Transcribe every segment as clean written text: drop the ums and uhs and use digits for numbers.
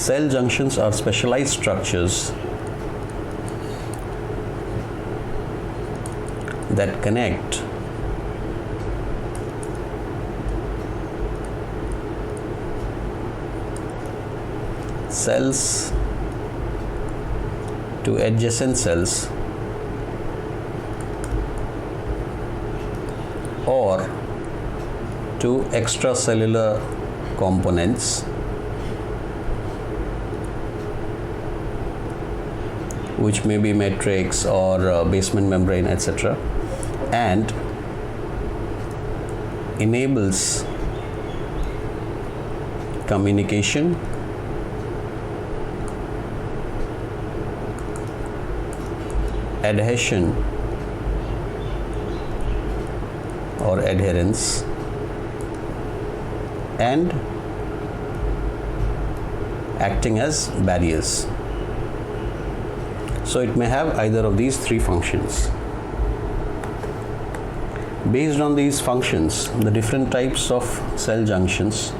Cell junctions are specialized structures that connect cells to adjacent cells or to extracellular components which may be matrix or basement membrane, etc., and enables communication, adhesion or adherence, and acting as barriers. So it may have either of these three functions. Based on these functions, the different types of cell junctions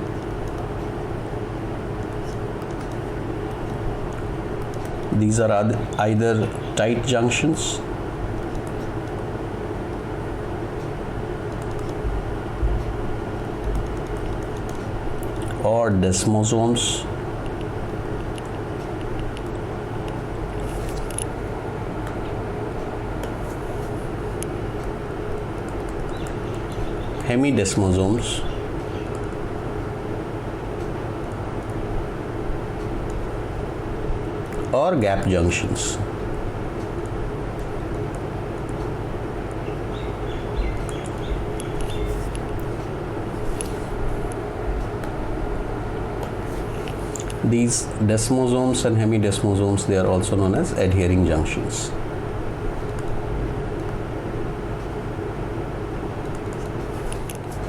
these are either tight junctions or desmosomes hemidesmosomes or gap junctions. These desmosomes and hemidesmosomes, they are also known as adhering junctions.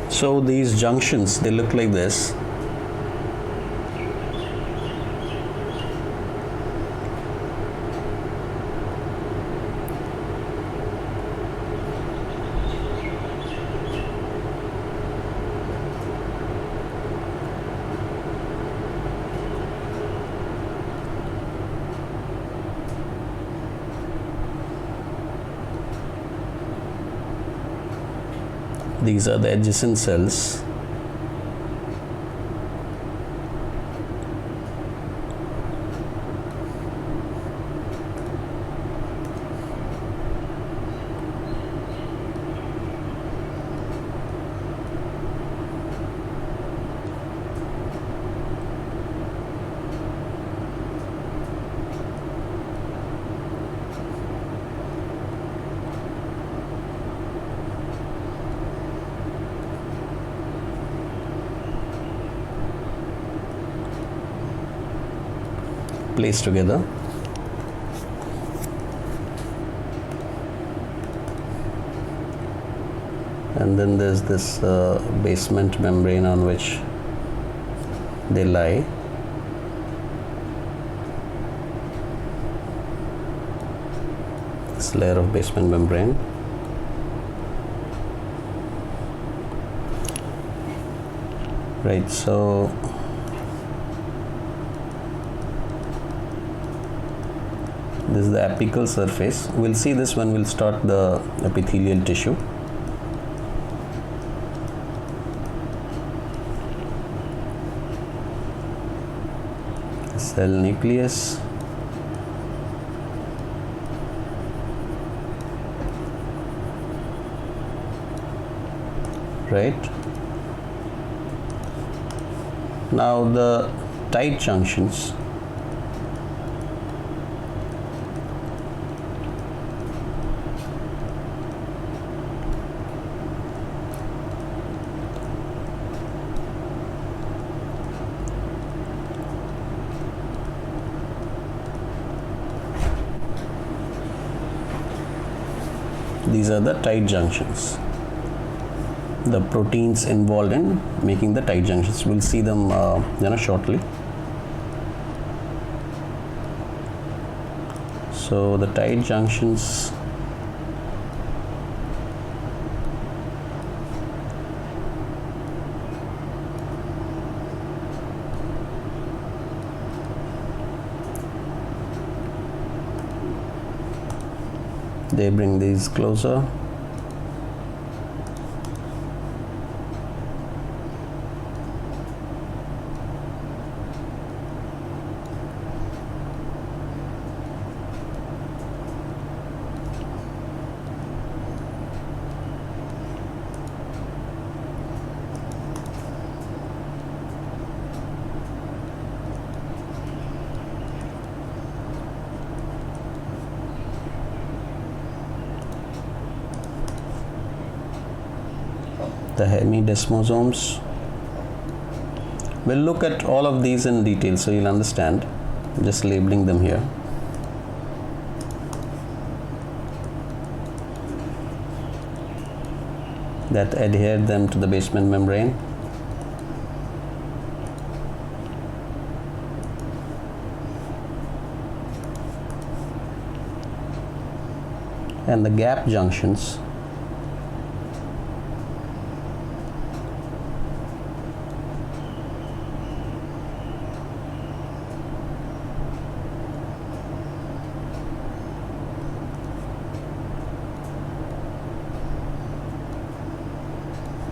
So these junctions, they look like this. These are the adjacent cells. Placed together. And then there's this basement membrane on which they lie. This layer of basement membrane. Right, so this is the apical surface. We'll see this when we'll start the epithelial tissue. Cell nucleus. Right. Now the tight junctions. These are the tight junctions. The proteins involved in making the tight junctions. We'll see them shortly. So the tight junctions They bring these closer. The hemidesmosomes. We'll look at all of these in detail so you'll understand. I'm just labeling them here. That adhere them to the basement membrane. And the gap junctions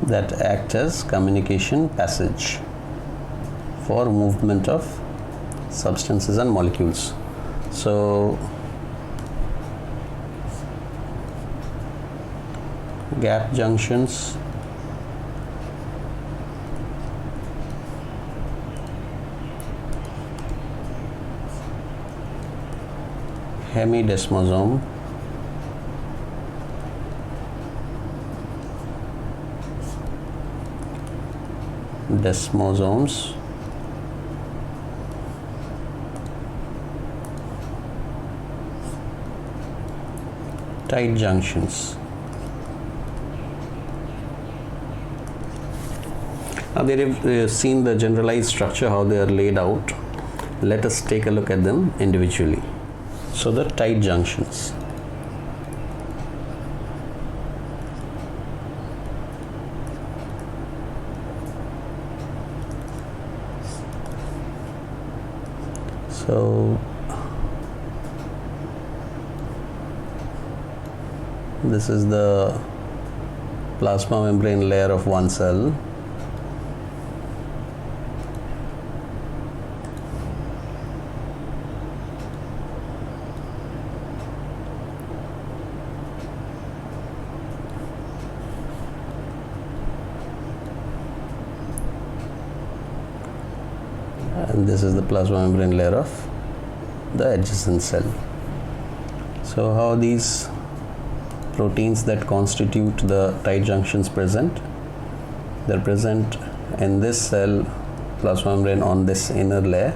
that act as communication passage for movement of substances and molecules. So gap junctions, hemidesmosome, desmosomes, tight junctions. Now that you've seen the generalized structure, how they are laid out, let us take a look at them individually. So the tight junctions. So this is the plasma membrane layer of one cell. And this is the plasma membrane layer of the adjacent cell. So how these proteins that constitute the tight junctions present? They're present in this cell plasma membrane on this inner layer.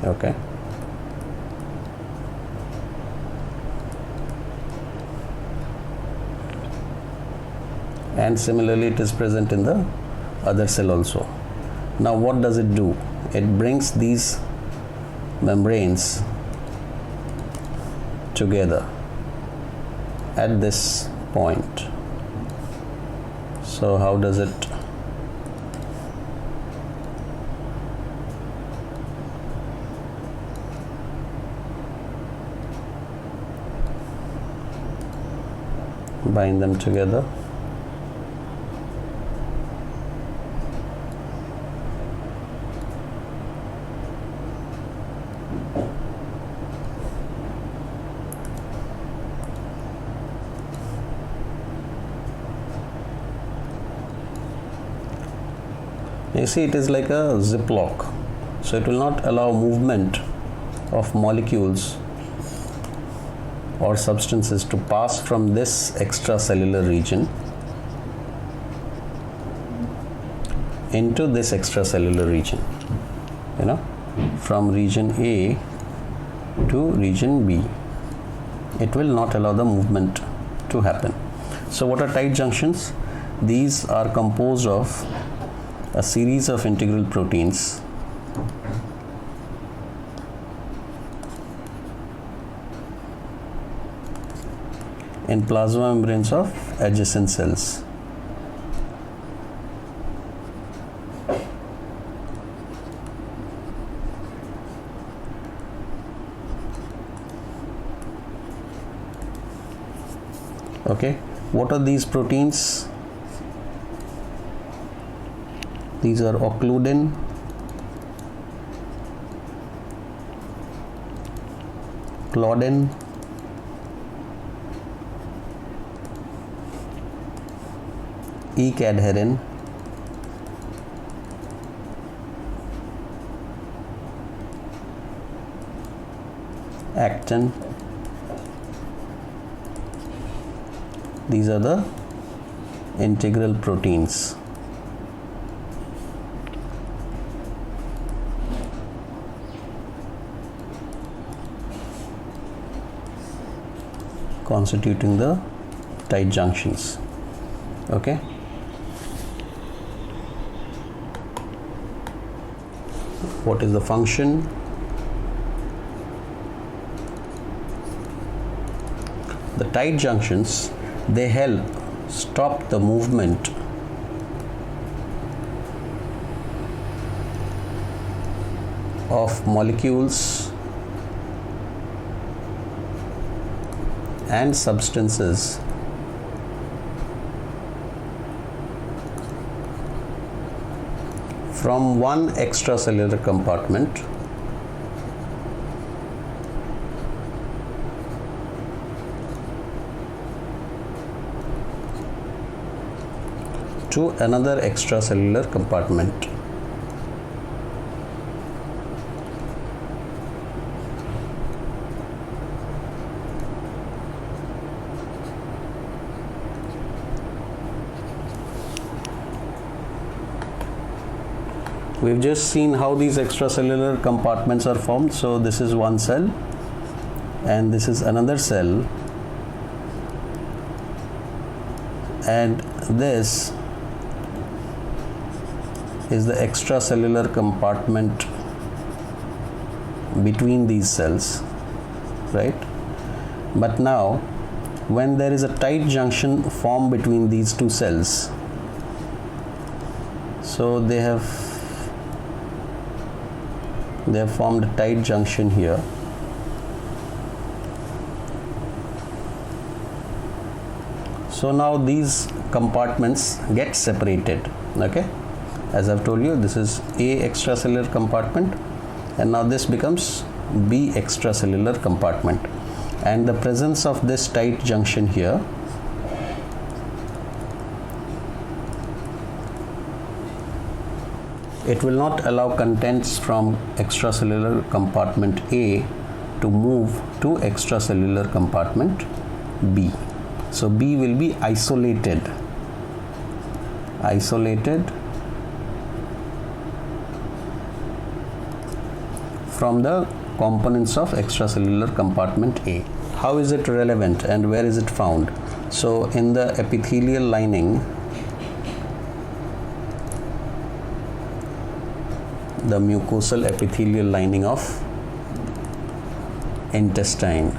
Okay. And similarly it is present in the other cell also. Now what does it do? It brings these membranes together at this point. So how does it? Bind them together. You see, it is like a ziplock, so it will not allow movement of molecules or substances to pass from this extracellular region into this extracellular region, you know, from region A to region B. It will not allow the movement to happen. So what are tight junctions? These are composed of a series of integral proteins in plasma membranes of adjacent cells. Okay, what are these proteins? These are occludin, claudin, adherin, actin. These are the integral proteins. Constituting the tight junctions. Okay. What is the function? The tight junctions, they help stop the movement of molecules and substances from one extracellular compartment to another extracellular compartment. We've just seen how these extracellular compartments are formed. So this is one cell and this is another cell, and this is the extracellular compartment between these cells, right? But now when there is a tight junction formed between these two cells, so they have formed a tight junction here. So now these compartments get separated. Okay, as I've told you, this is A extracellular compartment, and now this becomes B extracellular compartment, and the presence of this tight junction here it will not allow contents from extracellular compartment A to move to extracellular compartment B. So B will be isolated from the components of extracellular compartment A. How is it relevant and where is it found? So in the epithelial lining, the mucosal epithelial lining of intestine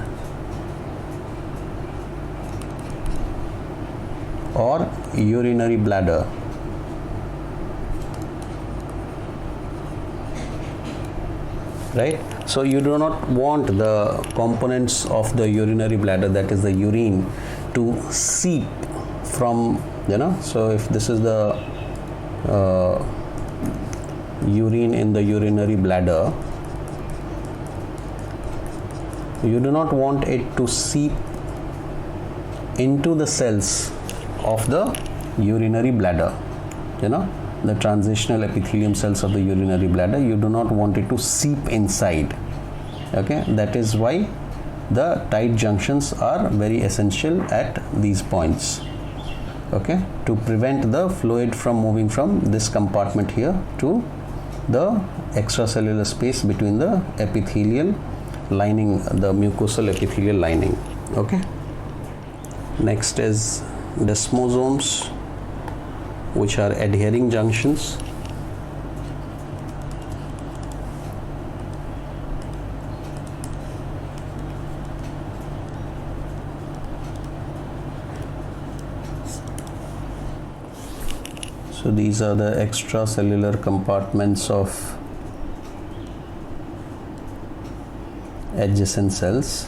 or urinary bladder, right? So you do not want the components of the urinary bladder, that is the urine, to seep from, so if this is the urine in the urinary bladder, you do not want it to seep into the cells of the urinary bladder, the transitional epithelium cells of the urinary bladder. You do not want it to seep inside. Okay, that is why the tight junctions are very essential at these points. Okay, to prevent the fluid from moving from this compartment here to the extracellular space between the epithelial lining, the mucosal epithelial lining. Okay, next is desmosomes, which are adhering junctions. So these are the extracellular compartments of adjacent cells.